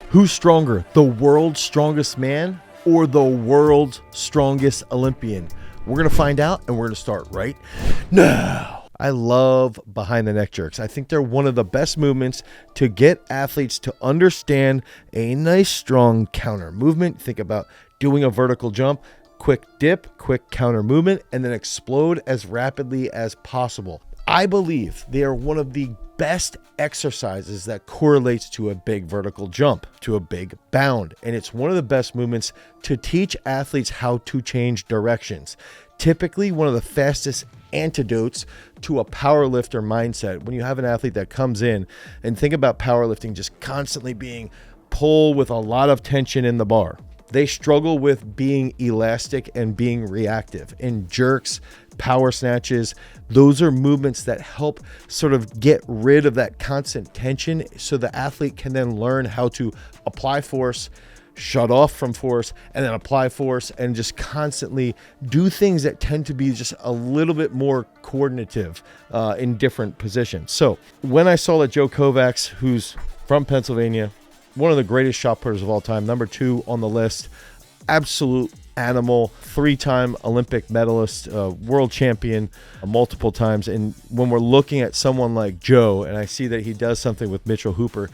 Who's stronger, the world's strongest man or the world's strongest Olympian? We're going to find out, and we're going to start right now. I love behind the neck jerks. I think they're one of the best movements to get athletes to understand a nice, strong counter movement. Think about doing a vertical jump, quick dip, quick counter movement, and then explode as rapidly as possible. I believe they are one of the best exercises that correlates to a big vertical jump, to a big bound. And it's one of the best movements to teach athletes how to change directions. Typically one of the fastest antidotes to a powerlifter mindset. When you have an athlete that comes in, and think about powerlifting just constantly being pulled with a lot of tension in the bar. They struggle with being elastic and being reactive. In jerks, power snatches, those are movements that help sort of get rid of that constant tension so the athlete can then learn how to apply force, shut off from force, and then apply force, and just constantly do things that tend to be just a little bit more coordinative in different positions. So when I saw that Joe Kovacs, who's from Pennsylvania, one of the greatest shot putters of all time, number 2 on the list, absolute animal, 3-time Olympic medalist, world champion multiple times. And when we're looking at someone like Joe, and I see that he does something with Mitchell Hooper,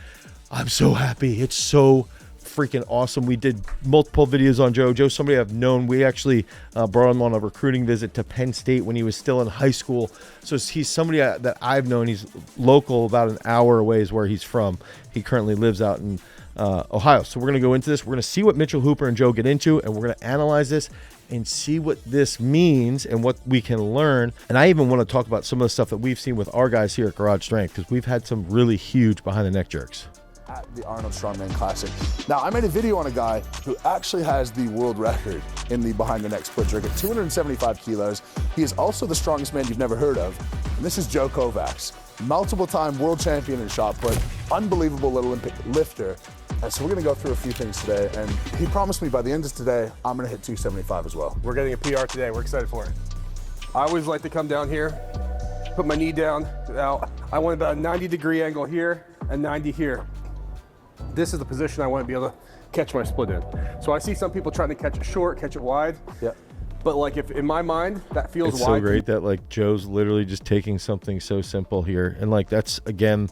I'm so happy. It's so freaking awesome. We did multiple videos on Joe. Joe's somebody I've known. We actually brought him on a recruiting visit to Penn State when he was still in high school. So he's somebody that I've known. He's local, about an hour away is where he's from. He currently lives out in Ohio. So we're going to go into this. We're going to see what Mitchell Hooper and Joe get into, and we're going to analyze this and see what this means and what we can learn. And I even want to talk about some of the stuff that we've seen with our guys here at Garage Strength, because we've had some really huge behind the neck jerks. At the Arnold Strongman Classic. Now, I made a video on a guy who actually has the world record in the behind the neck split jerk at 275 kilos. He is also the strongest man you've never heard of. And this is Joe Kovacs, multiple time world champion in shot put, unbelievable Olympic lifter. And so we're gonna go through a few things today. And he promised me by the end of today, I'm gonna hit 275 as well. We're getting a PR today, we're excited for it. I always like to come down here, put my knee down. Now, I want about a 90-degree angle here and 90 here. This is the position I want to be able to catch my split in. So I see some people trying to catch it short, catch it wide. Yeah. But like if in my mind, that feels it's wide. So great that like Joe's literally just taking something so simple here. And like that's, again,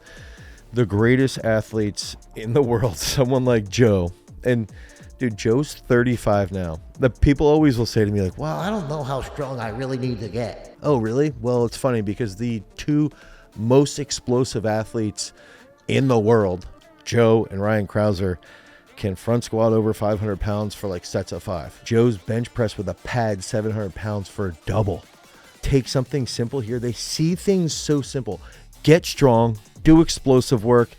the greatest athletes in the world, someone like Joe. And dude, Joe's 35 now. The people always will say to me like, well, I don't know how strong I really need to get. Oh, really? Well, it's funny because the 2 most explosive athletes in the world, Joe and Ryan Krauser, can front squat over 500 pounds for like sets of 5. Joe's bench press with a pad 700 pounds for a double. Take something simple here. They see things so simple. Get strong, do explosive work,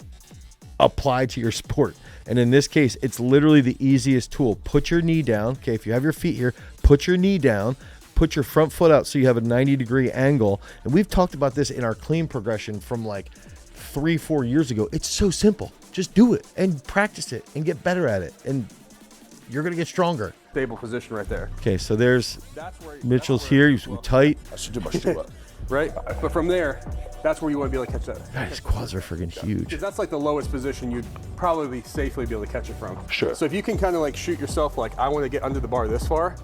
apply to your sport. And in this case, it's literally the easiest tool. Put your knee down. Okay, if you have your feet here, put your knee down. Put your front foot out so you have a 90-degree angle. And we've talked about this in our clean progression from like 3-4 years ago. It's so simple. Just do it and practice it and get better at it, and you're going to get stronger. Stable position right there. Okay, so there's Mitchell's here. He's tight. I should do my shoe up. Right? But from there, that's where you want to be able to catch that. God, his quads are freaking huge. Because that's like the lowest position you'd probably safely be able to catch it from. Sure. So if you can kind of like shoot yourself like, I want to get under the bar this far,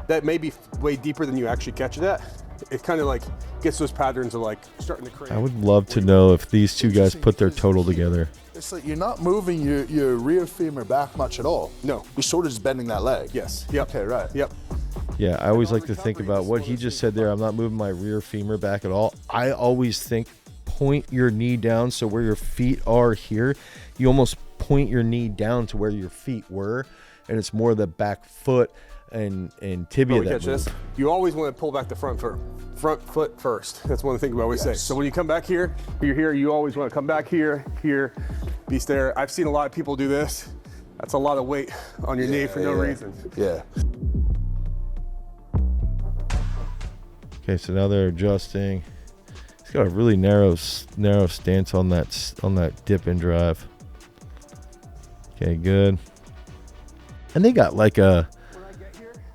that may be way deeper than you actually catch it at. It kind of like gets those patterns of like starting to create. I would love to know if these 2 guys put their total together. It's like you're not moving your rear femur back much at all. No. You're sort of just bending that leg. Yes. Yep. Okay, right. Yep. Yeah, I always like to think about what he just said there. I'm not moving my rear femur back at all. I always think point your knee down so where your feet are here, you almost point your knee down to where your feet were, and it's more the back foot and tibia that catch this. You always want to pull back the front foot first. That's one of the things we always say. So when you come back here, you're here, you always want to come back here, be there. I've seen a lot of people do this. That's a lot of weight on your knee for no reason. Yeah. Okay, so now they're adjusting. He's got a really narrow stance on that dip and drive. Okay, good. And they got like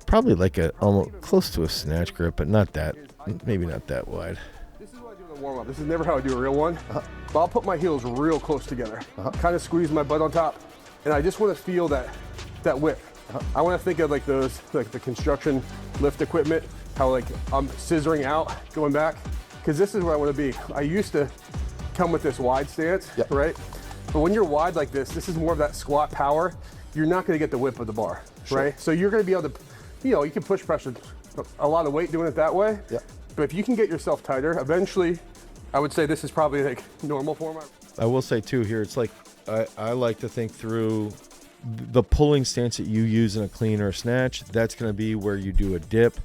probably like almost close to a snatch grip, but not that, maybe not that wide. This is what I do in the warm up. This is never how I do a real one. But I'll put my heels real close together. Kind of squeeze my butt on top. and I just want to feel that whip. I want to think of like those, like the construction lift equipment, how like I'm scissoring out, going back, because this is where I want to be. I used to come with this wide stance, right? But when you're wide like this is more of that squat power. You're not going to get the whip of the bar, right? So you're going to be able to, you can push pressure a lot of weight doing it that way. But if you can get yourself tighter, eventually, I would say this is probably like normal form. I will say too here, it's like I like to think through the pulling stance that you use in a clean or a snatch. That's going to be where you do a dip,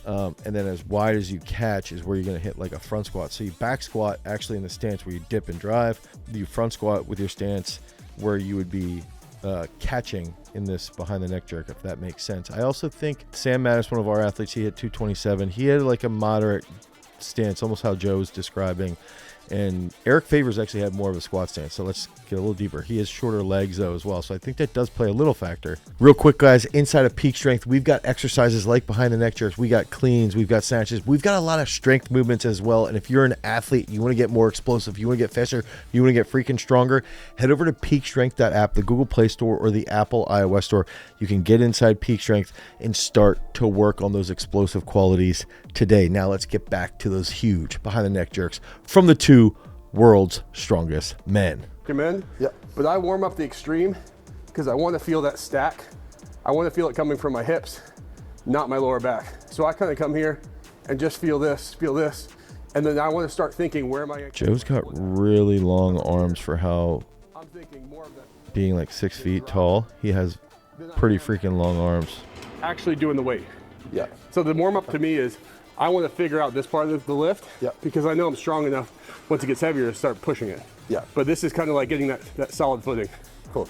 and then as wide as you catch is where you're going to hit like a front squat. So you back squat actually in the stance where you dip and drive. You front squat with your stance where you would be catching in this behind the neck jerk, if that makes sense. I also think Sam Mattis, one of our athletes, he hit 227. He had like a moderate stance, almost how Joe's describing. And Eric Favors actually had more of a squat stance. So let's get a little deeper. He has shorter legs though as well. So I think that does play a little factor. Real quick, guys, inside of Peak Strength, we've got exercises like behind the neck jerks. We got cleans, we've got snatches. We've got a lot of strength movements as well. And if you're an athlete, you want to get more explosive, you want to get faster, you want to get freaking stronger, head over to peakstrength.app, the Google Play Store or the Apple iOS Store. You can get inside Peak Strength and start to work on those explosive qualities today. Now let's get back to those huge behind the neck jerks from the two world's strongest men. But I warm up the extreme because I want to feel that stack. I want to feel it coming from my hips, not my lower back. So I kind of come here and just feel this, and then I want to start thinking, where am I? Joe's got really long arms for how I'm thinking more of that. Being like 6 feet tall, he has pretty freaking long arms. Actually doing the weight. So the warm up to me is, I want to figure out this part of the lift because I know I'm strong enough once it gets heavier to start pushing it. But this is kind of like getting that solid footing. So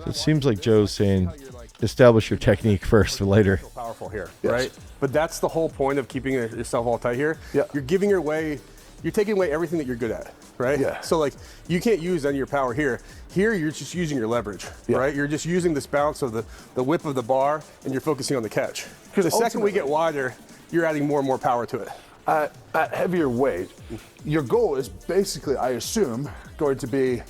it seems like Joe's saying, establish your technique first for later. Powerful here, right? But that's the whole point of keeping yourself all tight here. You're giving you're taking away everything that you're good at, right? So like you can't use any of your power here. Here you're just using your leverage, right? You're just using this bounce of the whip of the bar and you're focusing on the catch. Because the second we get wider, you're adding more and more power to it. At heavier weight, your goal is basically, I assume, going to be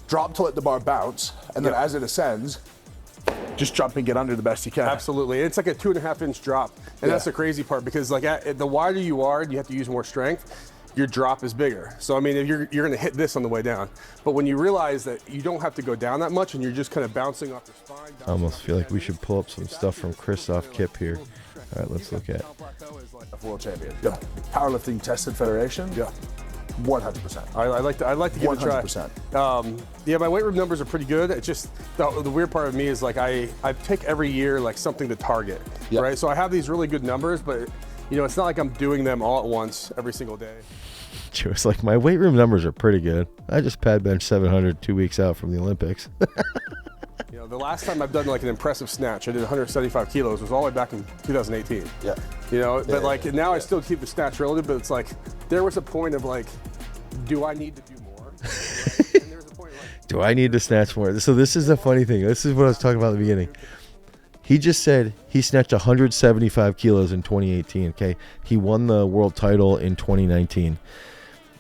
drop to let the bar bounce, and then as it ascends, just jump and get under the best you can. Absolutely. It's like a 2.5 inch drop. And that's the crazy part, because like the wider you are, you have to use more strength, your drop is bigger. So I mean, if you're gonna hit this on the way down. But when you realize that you don't have to go down that much and you're just kind of bouncing off your spine. I almost feel like we should pull up some stuff from Christoph Kipp here. All right, let's look at world champion. Powerlifting Tested Federation. 100%. I'd like to give 100%. it a try. My weight room numbers are pretty good. It's just the weird part of me is like I pick every year like something to target, right? So I have these really good numbers, but it's not like I'm doing them all at once every single day. Joe's like, my weight room numbers are pretty good. I just pad bench 700 2 weeks out from the Olympics. The last time I've done like an impressive snatch, I did 175 kilos, was all the way back in 2018. But now I still keep the snatch relative, but it's like, there was a point of like, do I need to do more? And there was a point of like, do I need to snatch more? So this is the funny thing. This is what I was talking about at the beginning. He just said he snatched 175 kilos in 2018, okay? He won the world title in 2019.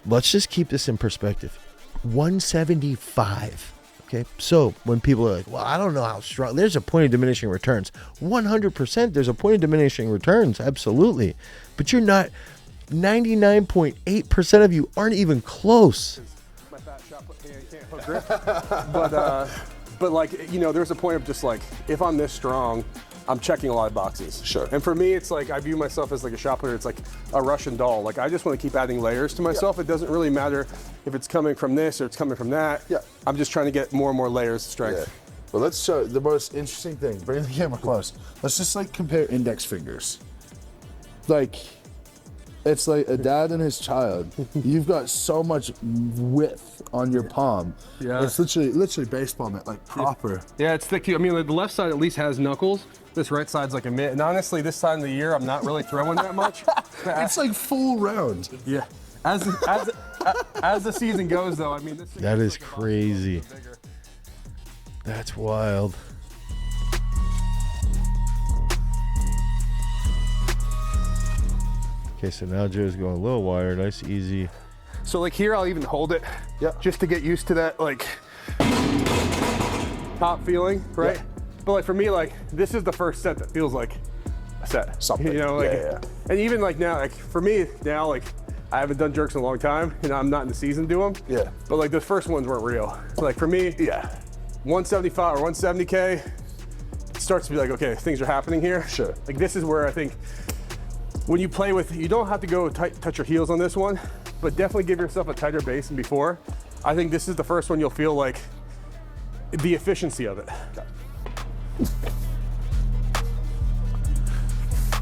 Let's just keep this in perspective. 175. Okay, so when people are like, well, I don't know how strong, there's a point of diminishing returns. 100% there's a point of diminishing returns, absolutely. But you're not, 99.8% of you aren't even close. My fat shot can't hook grip. But like, there's a point of just like, if I'm this strong, I'm checking a lot of boxes. Sure. And for me, it's like, I view myself as like a shot putter. It's like a Russian doll. Like, I just want to keep adding layers to myself. It doesn't really matter if it's coming from this or it's coming from that. I'm just trying to get more and more layers of strength. Well, let's show the most interesting thing. Bring the camera close. Let's just like compare index fingers. Like, it's like a dad and his child. You've got so much width on your palm. It's literally baseball mitt, like proper. Yeah, it's thick too. I mean, like, the left side at least has knuckles. This right side's like a mitt. And honestly, this time of the year, I'm not really throwing that much. It's like full round. Yeah. As the season goes, though, I mean, this thing that is like crazy. That's wild. Okay, so now Joe's going a little wider, nice, easy. So like here, I'll even hold it just to get used to that, like, top feeling, right? Yeah. But like for me, like this is the first set that feels like a set. Something. You know, like, Yeah. and even like now, like for me now, like I haven't done jerks in a long time, and I'm not in the season to do them. Yeah. But like the first ones weren't real. Like for me, Yeah. 175 or 170K, it starts to be like, okay, things are happening here. Sure. Like this is where I think when you play with, you don't have to go touch your heels on this one, but definitely give yourself a tighter base than before. I think this is the first one you'll feel like the efficiency of it.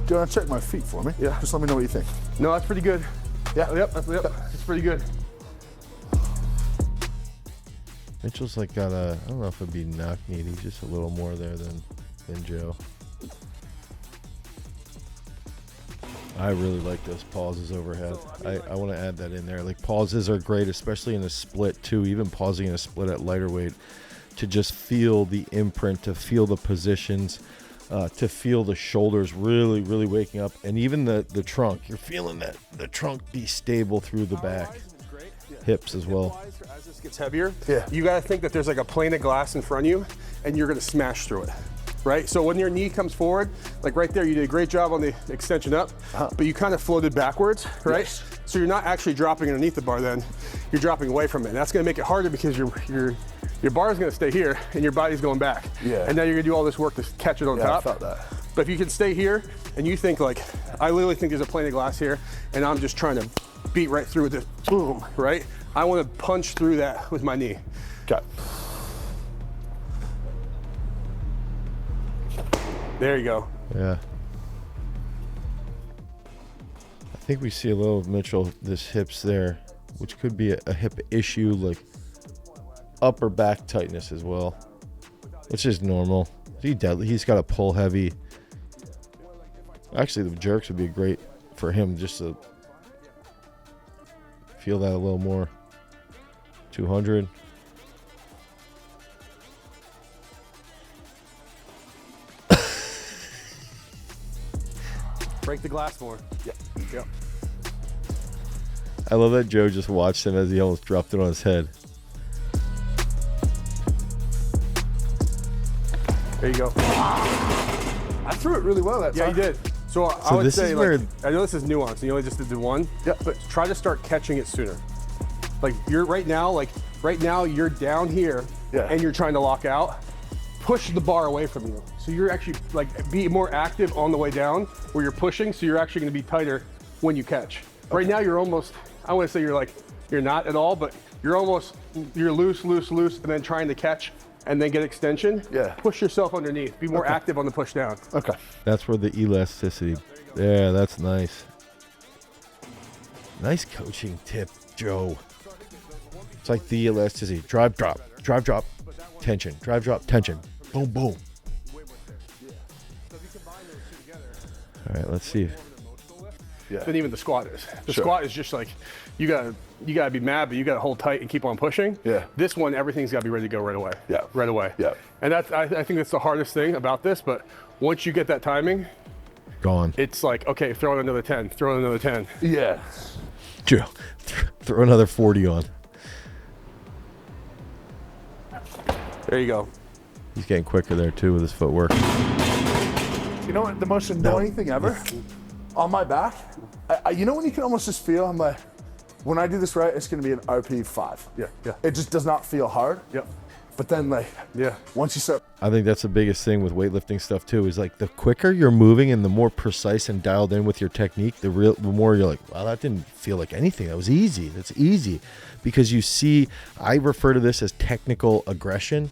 Do you want to check my feet for me? Yeah. Just let me know what you think. No, that's pretty good. Yeah. Yep, it's pretty good. Mitchell's like got a, I don't know if it'd be knock knee. He's just a little more there than Joe. I really like those pauses overhead. I want to add that in there. Like pauses are great, especially in a split too. Even pausing in a split at lighter weight, to just feel the imprint, to feel the positions, to feel the shoulders really, really waking up, and even the trunk. You're feeling that the trunk be stable through the back, hips as well. As this gets heavier, Yeah. you got to think that there's like a plane of glass in front of you, and you're going to smash through it. Right? So when your knee comes forward, like right there, you did a great job on the extension up, but you kind of floated backwards, right? Yes. So you're not actually dropping underneath the bar then, you're dropping away from it. And that's gonna make it harder because your bar is gonna stay here and your body's going back. Yeah. And now you're gonna do all this work to catch it on Yeah, top. I felt that. But if you can stay here and you think like, I literally think there's a plane of glass here and I'm just trying to beat right through with this, boom, right? I wanna punch through that with my knee. Okay. There you go. Yeah. I think we see a little of Mitchell, this hips there, which could be a hip issue, like upper back tightness as well, which is normal. He's got to pull heavy. Actually, the jerks would be great for him just to feel that a little more. 200. Break the glass more. Yeah. Yep. I love that Joe just watched him as he almost dropped it on his head. There you go. I threw it really well that Yeah, time. you did. So I would this say, is like, where- I know this is nuanced. You only just did the one. Yeah. But try to start catching it sooner. Like you're right now you're down here, Yeah. and you're trying to lock out. Push the bar away from you. So you're actually like be more active on the way down where you're pushing. So you're actually going to be tighter when you catch. Right now you're almost. I want to say you're not at all, but you're loose, and then trying to catch and then get extension. Yeah. Push yourself underneath. Be more active on the push down. Okay. That's where the elasticity. Yeah, that's nice. Nice coaching tip, Joe. It's like the elasticity. Drive, drop, tension. Drive, drop, tension. Boom, boom. All right, let's see. Yeah. Than even the squat is. The Sure. squat is just like you gotta be mad, but you gotta hold tight and keep on pushing. Yeah. This one, everything's gotta be ready to go right away. Yeah. Right away. Yeah. And I think that's the hardest thing about this. But once you get that timing, Gone. it's like okay, throw in another 10, throw in another 10. Yeah. Joe, throw another 40 on. There you go. He's getting quicker there too with his footwork. You know what? The most annoying thing ever on my back. You know when you can almost just feel, I'm like, when I do this right, it's going to be an RP 5. Yeah. It just does not feel hard. Yep. But then, like, Yeah. once you start, I think that's the biggest thing with weightlifting stuff too, is like the quicker you're moving and the more precise and dialed in with your technique, the more you're like, wow, that didn't feel like anything. That was easy. That's easy. Because you see, I refer to this as technical aggression.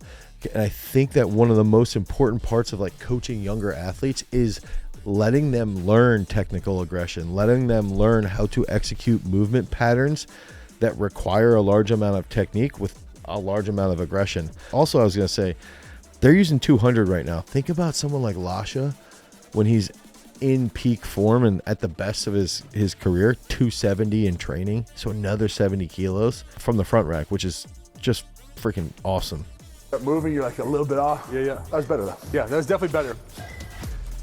And I think that one of the most important parts of like coaching younger athletes is letting them learn technical aggression, letting them learn how to execute movement patterns that require a large amount of technique with a large amount of aggression. Also, I was going to say, they're using 200 right now. Think about someone like Lasha when he's in peak form and at the best of his career, 270 in training. So another 70 kilos from the front rack, which is just freaking awesome. start moving, you're like a little bit off. Yeah. That was better though. Yeah, that's definitely better.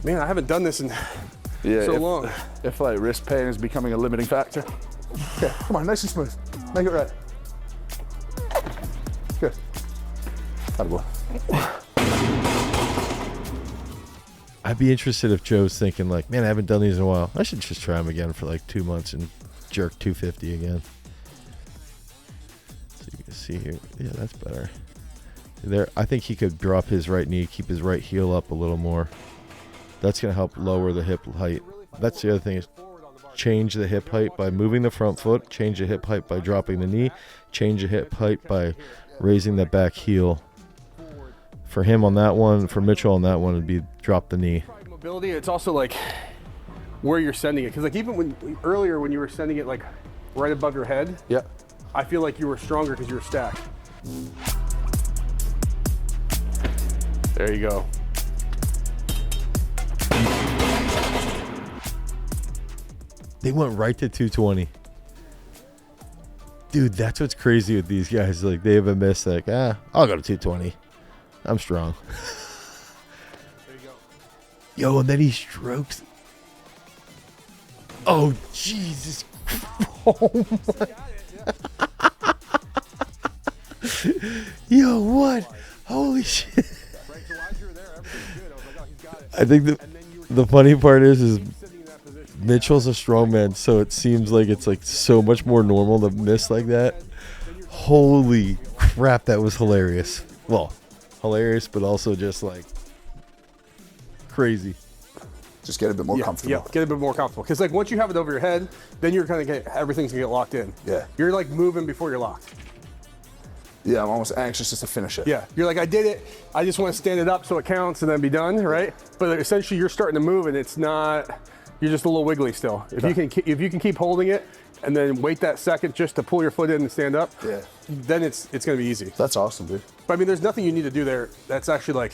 Man, I haven't done this in so long. If like wrist pain is becoming a limiting factor. Okay, come on, nice and smooth. Make it right. Good. Attaboy. I'd be interested if Joe's thinking like, man, I haven't done these in a while. I should just try them again for like 2 months and jerk 250 again. So you can see here. Yeah, that's better. There, I think he could drop his right knee, keep his right heel up a little more. That's going to help lower the hip height. That's the other thing is change the hip height by moving the front foot, change the hip height by dropping the knee, change the hip height by raising the back heel. For him on that one, for Mitchell on that one, it'd be drop the knee. Mobility, it's also like where you're sending it. Because like even earlier when you were sending it like right above your head, Yeah. I feel like you were stronger because you were stacked. There you go. They went right to 220. Dude, that's what's crazy with these guys. Like, they have a miss. Like, I'll go to 220. I'm strong. There you go. Yo, and then he strokes. Oh, Jesus. Oh, my. Yo, what? Holy shit. I think the funny part is Mitchell's a strong man, so it seems like it's like so much more normal to miss like that. Holy crap, that was hilarious. Well, hilarious, but also just like crazy. Just get a bit more comfortable. Yeah, get a bit more comfortable. Because like once you have it over your head, then you're kind of everything's gonna get locked in. Yeah. You're like moving before you're locked. Yeah, I'm almost anxious just to finish it. Yeah, you're like, I did it. I just want to stand it up so it counts and then be done, right? But essentially, you're starting to move and it's not. You're just a little wiggly still. If you can keep holding it and then wait that second just to pull your foot in and stand up, Yeah. then it's gonna be easy. That's awesome, dude. But I mean, there's nothing you need to do there. That's actually like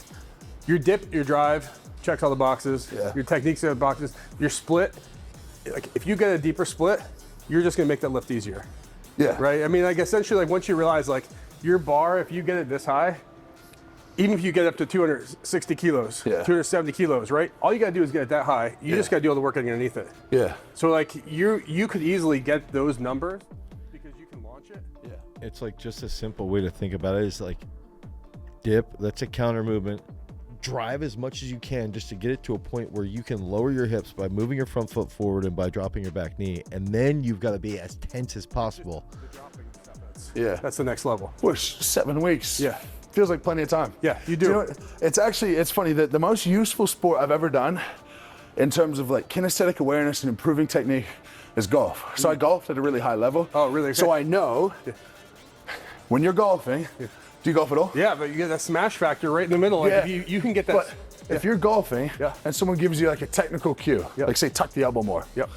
your dip, your drive, checks all the boxes. Yeah. Your techniques, the boxes. Your split. Like if you get a deeper split, you're just gonna make that lift easier, Yeah. right? I mean, like essentially, like once you realize like your bar, if you get it this high, even if you get up to 260 kilos, Yeah. 270 kilos, right? All you gotta do is get it that high. You just gotta do all the work underneath it. Yeah. So like you could easily get those numbers because you can launch it. Yeah. It's like just a simple way to think about it is like dip, that's a counter movement. Drive as much as you can just to get it to a point where you can lower your hips by moving your front foot forward and by dropping your back knee. And then you've got to be as tense as possible. The dropping and stuff, Yeah. that's the next level. Push 7 weeks. Yeah. Feels like plenty of time. Yeah, you do. You know what? It's funny that the most useful sport I've ever done in terms of like kinesthetic awareness and improving technique is golf. So I golfed at a really high level. Oh, really? Okay. So I know when you're golfing, do you golf at all? Yeah, but you get that smash factor right in the middle. Like Yeah. if you can get that. But if you're golfing Yeah. and someone gives you like a technical cue, Yeah. like say tuck the elbow more. Yep.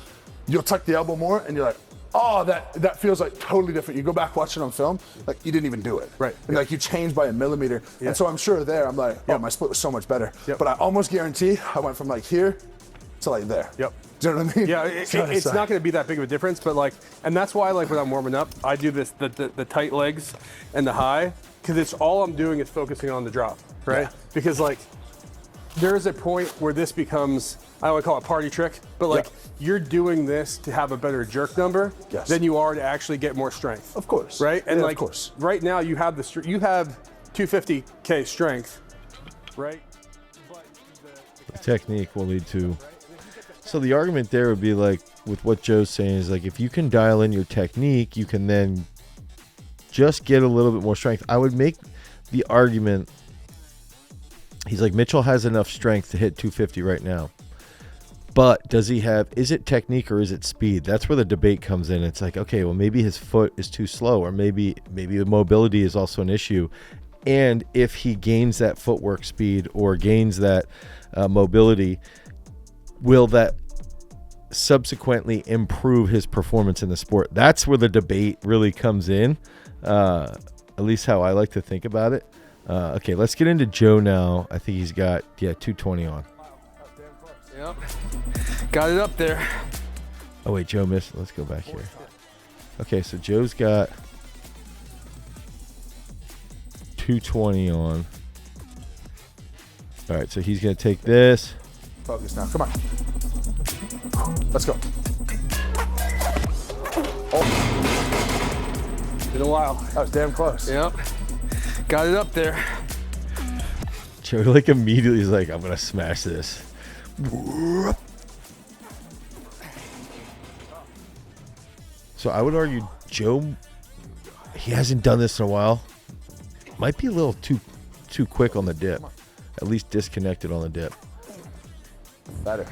You'll tuck the elbow more and you're like, oh, that feels like totally different. You go back watching on film, like you didn't even do it. Right. Like you changed by a millimeter. Yeah. And so I'm sure there, I'm like, oh, my split was so much better. Yep. But I almost guarantee I went from like here to like there. Yep. Do you know what I mean? Yeah, it's not going to be that big of a difference, but like, and that's why like when I'm warming up, I do this the tight legs and the high, because it's all I'm doing is focusing on the drop, right? Yeah. Because like, there is a point where this becomes, I don't want to call it a party trick, but like you're doing this to have a better jerk number Yes. than you are to actually get more strength. Of course. Right? And Yeah, like of course. right now you have you have 250K strength, right? But The technique will lead to. So the argument there would be like with what Joe's saying is like if you can dial in your technique, you can then just get a little bit more strength. I would make the argument. He's like, Mitchell has enough strength to hit 250 right now. But does he have, is it technique or is it speed? That's where the debate comes in. It's like, okay, well, maybe his foot is too slow, or maybe the mobility is also an issue. And if he gains that footwork speed or gains that mobility, will that subsequently improve his performance in the sport? That's where the debate really comes in, at least how I like to think about it. Okay, let's get into Joe now. I think he's got, 220 on. Yep. Got it up there. Oh, wait, Joe missed. Let's go back here. Okay, so Joe's got 220 on. All right, so he's going to take this. Focus now. Come on. Let's go. Oh. Been a while. That was damn close. Yep. Got it up there. Joe like immediately is like, I'm gonna smash this. So I would argue Joe, he hasn't done this in a while. Might be a little too quick on the dip. At least disconnected on the dip. Better.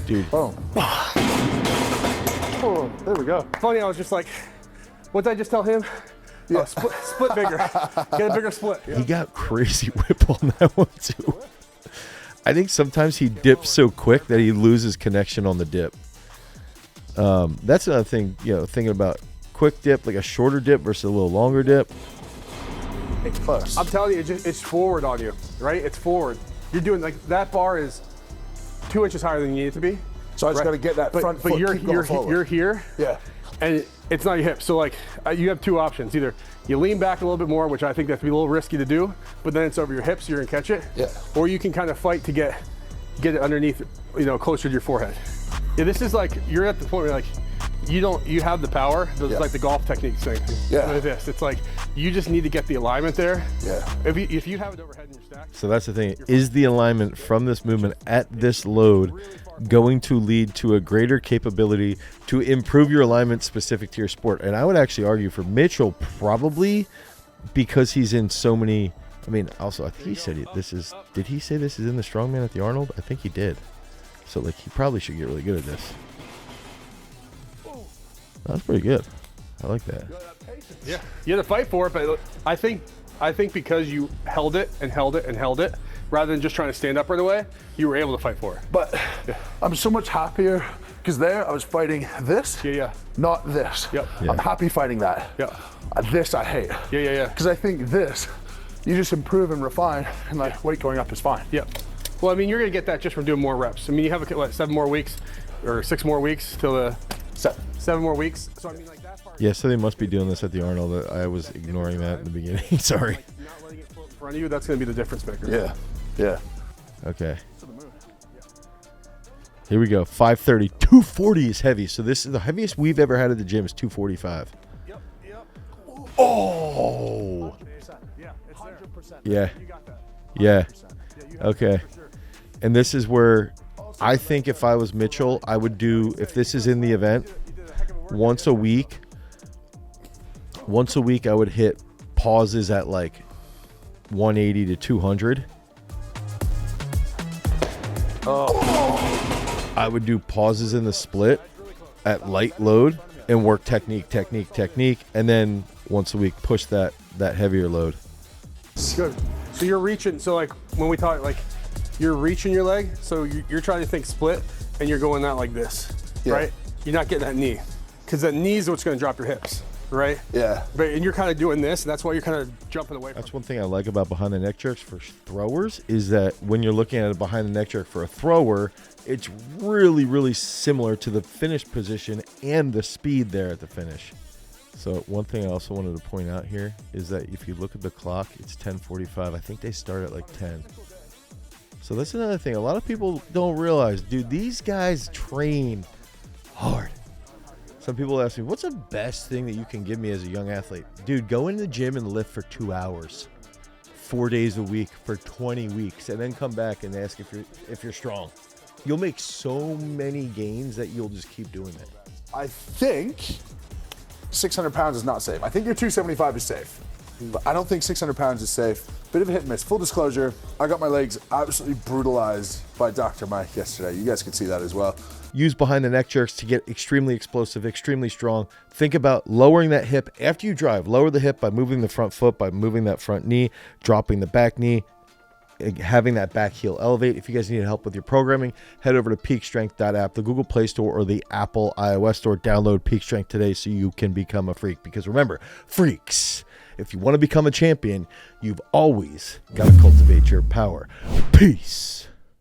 Dude. Boom. Oh, there we go. Funny, I was just like, what did I just tell him? Yeah. Oh, split bigger. Get a bigger split. He got crazy whip on that one too. I think sometimes he dips so quick that he loses connection on the dip. That's another thing, thinking about quick dip, like a shorter dip versus a little longer dip. Close. I'm telling you, it's forward on you, right? It's forward. You're doing like that bar is 2 inches higher than you need it to be. So I just got to get that front foot. But you're here. Yeah. And it's not your hip. So like you have two options. Either you lean back a little bit more, which I think that's be a little risky to do, but then it's over your hips, you're gonna catch it. Yeah. Or you can kind of fight to get it underneath, closer to your forehead. Yeah, this is like you're at the point where like you have the power. It's like the golf techniques thing. Yeah. With this, it's like you just need to get the alignment there. Yeah. If you have it overhead in your stack. So that's the thing. Is the alignment from this movement at this load going to lead to a greater capability to improve your alignment specific to your sport? And I would actually argue for Mitchell, probably because he's in so many. I mean, also, I think he said this is. Did he say this is in the strongman at the Arnold? I think he did. So like he probably should get really good at this. That's pretty good. I like that. Yeah, you had to fight for it, but I think because you held it and held it and held it, rather than just trying to stand up right away, you were able to fight for it. But I'm so much happier because there I was fighting this, not this. Yep. Yeah. I'm happy fighting that. Yeah. This I hate. Yeah. Because I think this, you just improve and refine, and like weight going up is fine. Yep. Well, I mean, you're gonna get that just from doing more reps. I mean, you have 7 more weeks, or 6 more weeks till the 7 more weeks. So I mean, like that part. Yeah, so they must be doing this at the Arnold. I was ignoring that in the beginning. Sorry. Not letting it float in front of you, that's gonna be the difference maker. Yeah. Okay. Here we go. 530. 240 is heavy. So this is the heaviest we've ever had at the gym is 245. Yep. Oh. Yeah, it's there. 100%. Yeah. You got that. Yeah. You have Okay. it for sure. And this is where I think if I was Mitchell, I would do, if this is in the event, once a week, I would hit pauses at like 180 to 200. I would do pauses in the split at light load and work technique, and then once a week push that heavier load. Good. So you're reaching. So like when we talk, like you're reaching your leg. So you're trying to think split, and you're going that like this, right? You're not getting that knee, because that knee is what's going to drop your hips, right? Yeah. But and you're kind of doing this, and that's why you're kind of jumping away. That's one thing I like about behind the neck jerks for throwers is that when you're looking at a behind the neck jerk for a thrower, it's really, really similar to the finish position and the speed there at the finish. So one thing I also wanted to point out here is that if you look at the clock, it's 10:45. I think they start at like 10. So that's another thing. A lot of people don't realize, dude, these guys train hard. Some people ask me, what's the best thing that you can give me as a young athlete? Dude, go in the gym and lift for 2 hours, 4 days a week for 20 weeks, and then come back and ask if you're strong. You'll make so many gains that you'll just keep doing it. I think 600 pounds is not safe. I think your 275 is safe, but I don't think 600 pounds is safe. Bit of a hit and miss. Full disclosure, I got my legs absolutely brutalized by Dr. Mike yesterday. You guys can see that as well. Use behind the neck jerks to get extremely explosive, extremely strong. Think about lowering that hip after you drive. Lower the hip by moving the front foot, by moving that front knee, dropping the back knee, having that back heel elevate. If you guys need help with your programming, head over to peakstrength.app, the Google Play Store or the Apple iOS Store. Download Peak Strength today so you can become a freak. Because remember, freaks, if you want to become a champion, you've always got to cultivate your power. Peace.